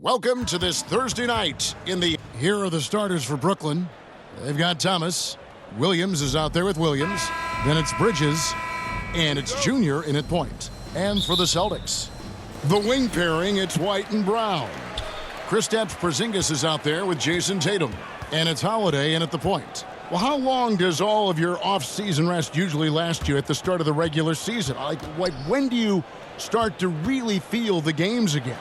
Welcome to this Thursday night in the... Here are the starters for Brooklyn. They've got Thomas. Williams is out there with Williams. Then it's Bridges. And it's Junior in at point. And for the Celtics, the wing pairing, it's White and Brown. Kristaps Porzingis is out there with Jason Tatum. And it's Holiday in at the point. Well, how long does all of your off-season rest usually last you at the start of the regular season? Like when do you start to really feel the games again?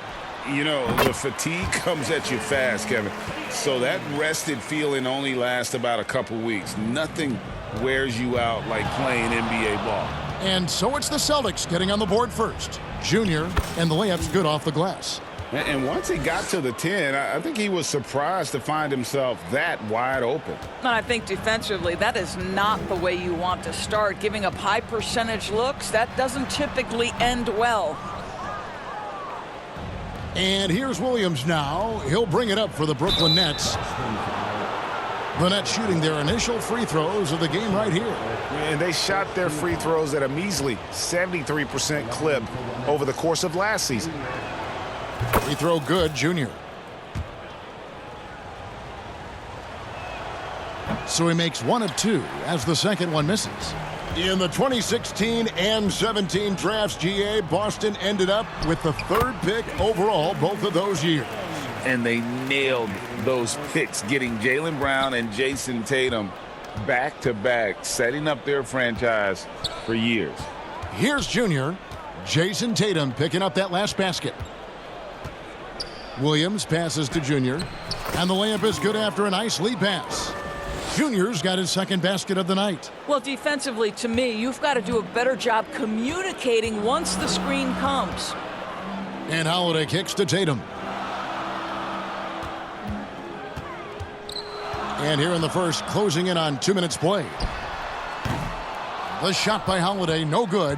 You know, the fatigue comes at you fast, Kevin. So that rested feeling only lasts about a couple weeks. Nothing wears you out like playing NBA ball. And so it's the Celtics getting on the board first. Junior, and the layup's good off the glass. And once he got to the 10, I think he was surprised to find himself that wide open. I think defensively, that is not the way you want to start. Giving up high percentage looks, that doesn't typically end well. And here's Williams now. He'll bring it up for the Brooklyn Nets. The Nets shooting their initial free throws of the game right here. And they shot their free throws at a measly 73% clip over the course of last season. Free throw good, Junior. So he makes 1 of 2 as the second one misses. In the 2016 and 17 drafts, GA, Boston ended up with the 3rd pick overall both of those years. And they nailed those picks, getting Jaylen Brown and Jason Tatum back-to-back, setting up their franchise for years. Here's Junior. Jason Tatum picking up that last basket. Williams passes to Junior. And the layup is good after a nice lead pass. Junior's got his second basket of the night. Well, defensively, to me, you've got to do a better job communicating once the screen comes. And Holiday kicks to Tatum. And here in the first, closing in on 2 minutes play. The shot by Holiday, no good.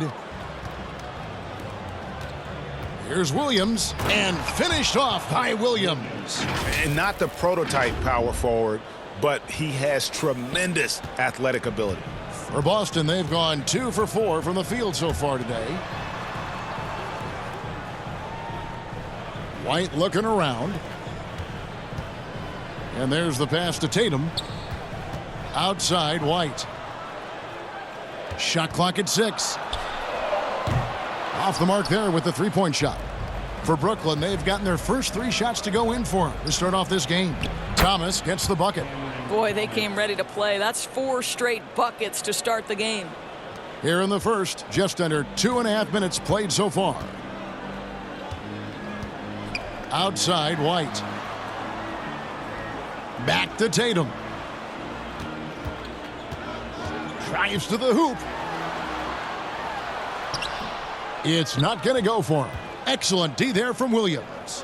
Here's Williams, and finished off by Williams. And not the prototype power forward, but he has tremendous athletic ability. For Boston, they've gone 2 for 4 from the field so far today. White looking around. And there's the pass to Tatum. Outside, White. Shot clock at 6. Off the mark there with the three-point shot. For Brooklyn, they've gotten their first 3 shots to go in for them to start off this game. Thomas gets the bucket. Boy, they came ready to play. That's 4 straight buckets to start the game. Here in the first, just under 2.5 minutes played so far. Outside, White. Back to Tatum. Drives to the hoop. It's not going to go for him. Excellent D there from Williams.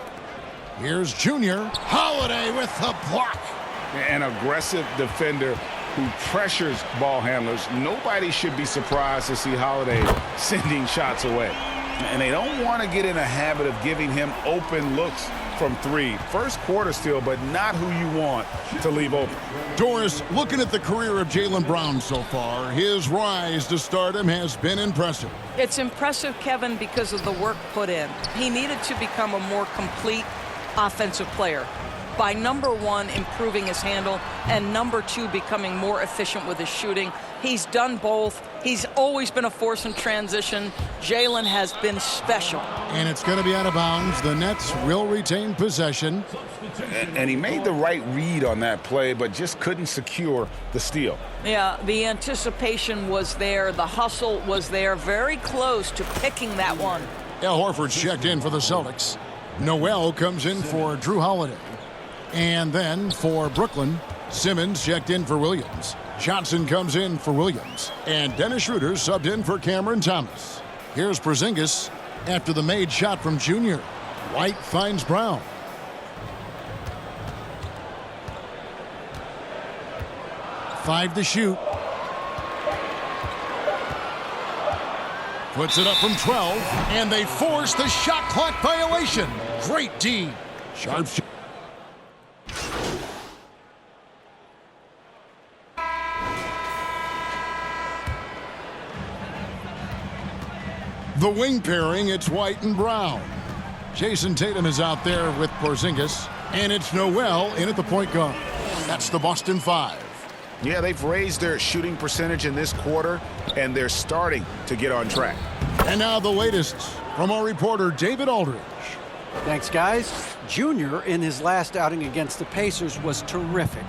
Here's Junior. Holiday with the block. An aggressive defender who pressures ball handlers. Nobody should be surprised to see Holiday sending shots away. And they don't want to get in a habit of giving him open looks from 3. First quarter still, but not who you want to leave open. Doris, looking at the career of Jaylen Brown so far, his rise to stardom has been impressive. It's impressive, Kevin, because of the work put in. He needed to become a more complete offensive player by, number 1, improving his handle, and number 2, becoming more efficient with his shooting. He's done both. He's always been a force in transition. Jaylen has been special. And it's going to be out of bounds. The Nets will retain possession. And he made the right read on that play, but just couldn't secure the steal. Yeah, the anticipation was there. The hustle was there. Very close to picking that one. Al Horford's checked in for the Celtics. Noel comes in for Drew Holiday. And then for Brooklyn, Simmons checked in for Williams. Johnson comes in for Williams. And Dennis Schroeder subbed in for Cameron Thomas. Here's Porzingis after the made shot from Junior. White finds Brown. Five to shoot. Puts it up from 12, and they force the shot clock violation. Great D. Sharp shot. The wing pairing, it's White and Brown. Jason Tatum is out there with Porzingis, and it's Noel in at the point guard. That's the Boston Five. Yeah, they've raised their shooting percentage in this quarter, and they're starting to get on track. And now the latest from our reporter, David Aldridge. Thanks, guys. Junior, in his last outing against the Pacers, was terrific.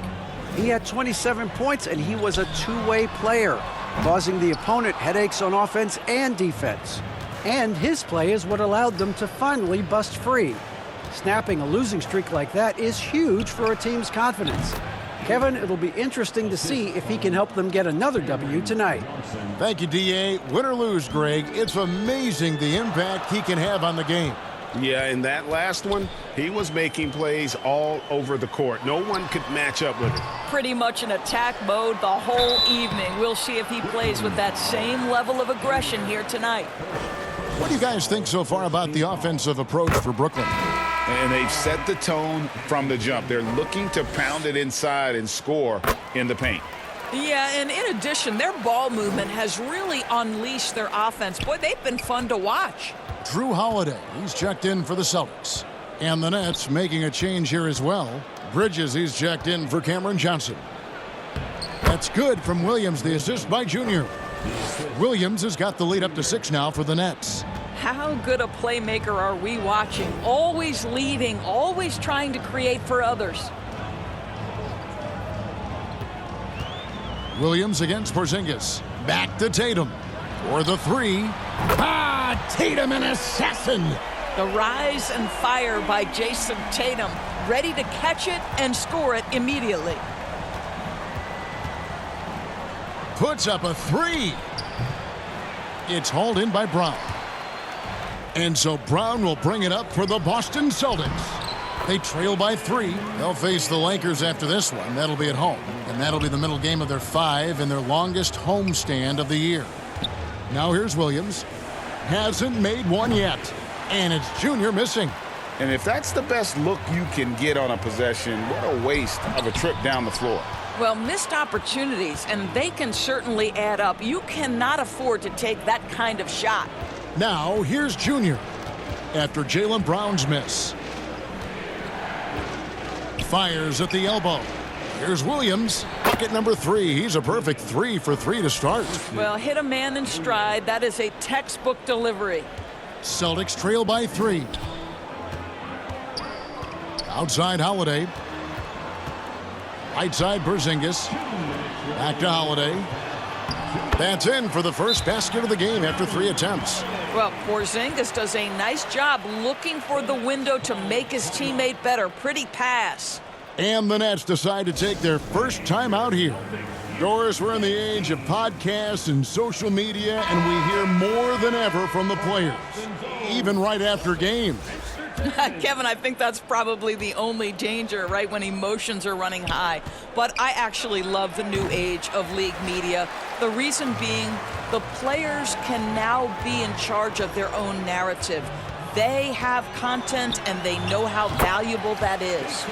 He had 27 points, and he was a two-way player, causing the opponent headaches on offense and defense. And his play is what allowed them to finally bust free. Snapping a losing streak like that is huge for a team's confidence. Kevin, it'll be interesting to see if he can help them get another W tonight. Thank you, D.A. Win or lose, Greg, it's amazing the impact he can have on the game. Yeah, in that last one, he was making plays all over the court. No one could match up with it. Pretty much in attack mode the whole evening. We'll see if he plays with that same level of aggression here tonight. What do you guys think so far about the offensive approach for Brooklyn? And they've set the tone from the jump. They're looking to pound it inside and score in the paint. Yeah, and in addition, their ball movement has really unleashed their offense. Boy, they've been fun to watch. Drew Holiday, he's checked in for the Celtics. And the Nets making a change here as well. Bridges, he's checked in for Cameron Johnson. That's good from Williams, the assist by Junior. Williams has got the lead up to 6 now for the Nets. How good a playmaker are we watching? Always leading, always trying to create for others. Williams against Porzingis. Back to Tatum for the three. Tatum, an assassin. The rise and fire by Jason Tatum, ready to catch it and score it immediately. Puts up a three. It's hauled in by Brown. And so Brown will bring it up for the Boston Celtics. They trail by 3. They'll face the Lakers after this one. That'll be at home. And that'll be the middle game of their 5 and their longest homestand of the year. Now here's Williams. Hasn't made one yet. And it's Junior missing. And if that's the best look you can get on a possession, what a waste of a trip down the floor. Well, missed opportunities, and they can certainly add up. You cannot afford to take that kind of shot. Now, here's Junior after Jaylen Brown's miss. Fires at the elbow. Here's Williams, bucket number 3. He's a perfect 3 for 3 to start. Well, hit a man in stride. That is a textbook delivery. Celtics trail by 3. Outside Holiday. Right side Porzingis. Back to Holiday. That's in for the first basket of the game after 3 attempts. Well, Porzingis does a nice job looking for the window to make his teammate better. Pretty pass. And the Nets decide to take their first time out here. Doris, we're in the age of podcasts and social media, and we hear more than ever from the players, even right after games. Kevin, I think that's probably the only danger, right, when emotions are running high. But I actually love the new age of league media. The reason being, the players can now be in charge of their own narrative. They have content, and they know how valuable that is.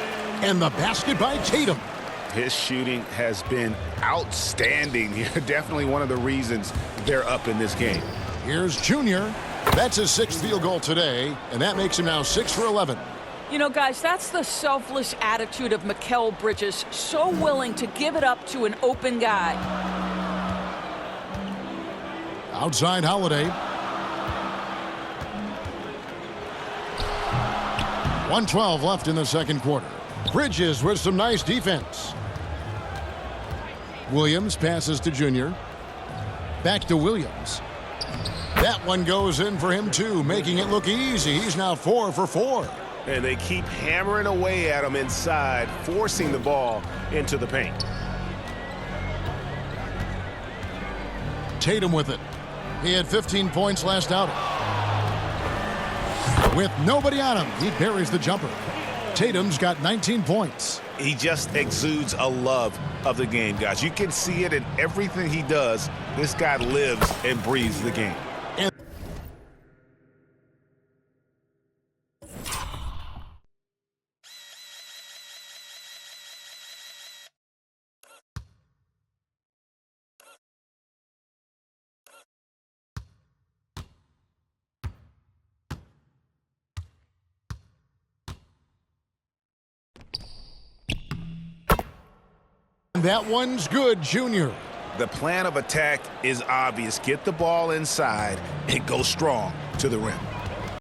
And the basket by Tatum. His shooting has been outstanding. Definitely one of the reasons they're up in this game. Here's Junior. That's his 6th field goal today, and that makes him now 6 for 11. You know, guys, that's the selfless attitude of Mikal Bridges, so willing to give it up to an open guy. Outside Holiday. 1:12 left in the second quarter. Bridges with some nice defense. Williams passes to Junior. Back to Williams. That one goes in for him, too, making it look easy. He's now 4 for 4. And they keep hammering away at him inside, forcing the ball into the paint. Tatum with it. He had 15 points last outing. With nobody on him, he buries the jumper. Tatum's got 19 points. He just exudes a love of the game, guys. You can see it in everything he does. This guy lives and breathes the game. That one's good, Junior. The plan of attack is obvious. Get the ball inside and go strong to the rim.